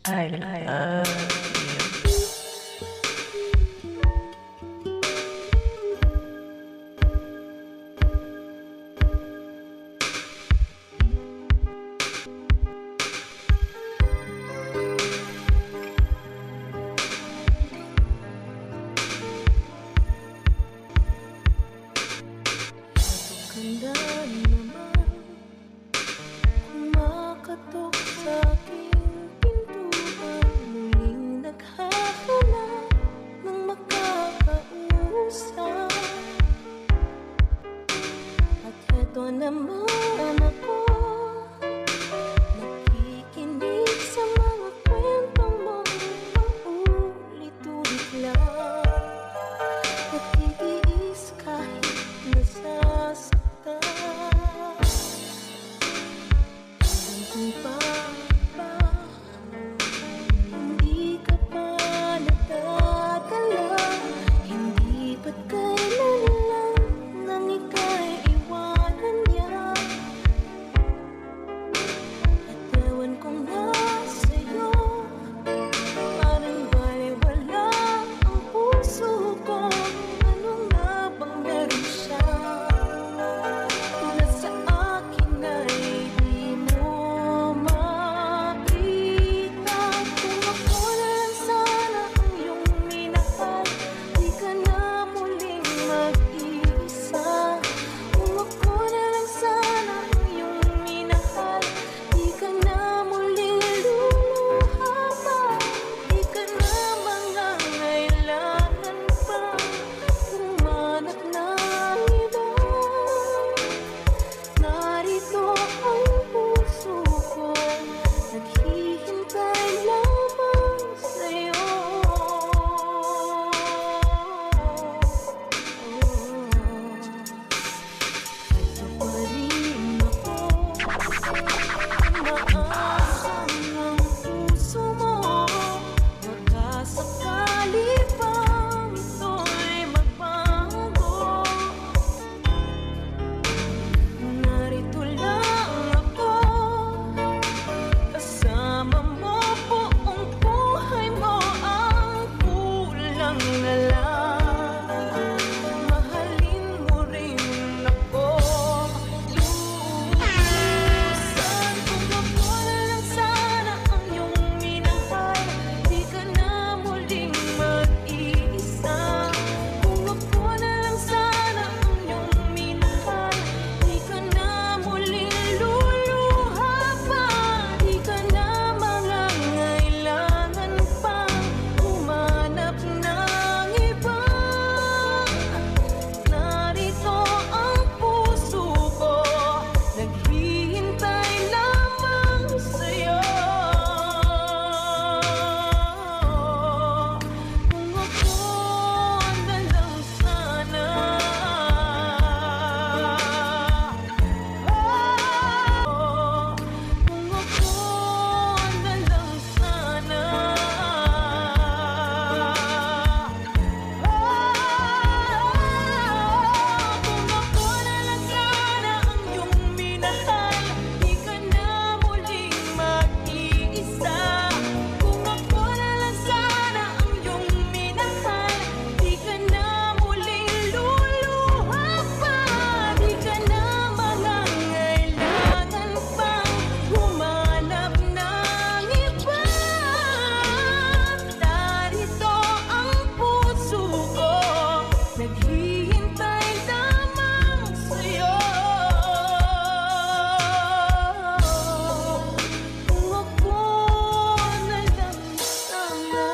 I love you. Handa naman kumakatok sa aking pintuan, muling naghahanap ng makakausap. At heto naman ako, nakikinig sa mga kwentong mo, paulit-ulit lang. Nagtitiis kahit nasasaktan. Hanggang pa ba hindi ka pa nadadala? Hindi ba't kailan lang nang ika'y iwanan niya? At ewan kong nasa'yo, parang baliwala ang puso ko. Ano nga bang meron siya? Tulad sa akin ay di mo makita. Kung ako na lang sana ang iyong minahal, di ka na muling mag-iisa. Kung ako na lang sana ang iyong minahal, di ka na muling luluha pa. Di ka na mangangailangan pa humanap ng iba. Narito ang puso ko, naghihintay lamang sa'yo. Ito pa rin ako, umaasang ang puso mo. Baka sakali pang ito'y magbago. Narito lang ako, kasama mo buong buhay mo. Ang kulang na lang, mahalin mo rin ako lubusan. Kung ako na lang sana ang iyong minahal, di ka na muling mag-iisa. Kung ako na lang sana ang iyong minahal, di ka na muling luluha pa. Di ka na mangangailangan pang humanap ng iba. Narito ang puso ko, naghihintay lamang sa'yo. Kung ako na lang sana, kung ako na lang sana, kung ako na lang sana ang iyong minahal, di ka na muling mag-iisa. Kung ako na lang sana ang iyong minahal, di ka na muling luluha pa. Di ka na mangangailangan pang humanap ng iba. Narito ang puso ko, naghihintay lamang sa'yo. Kung ako na lang sana.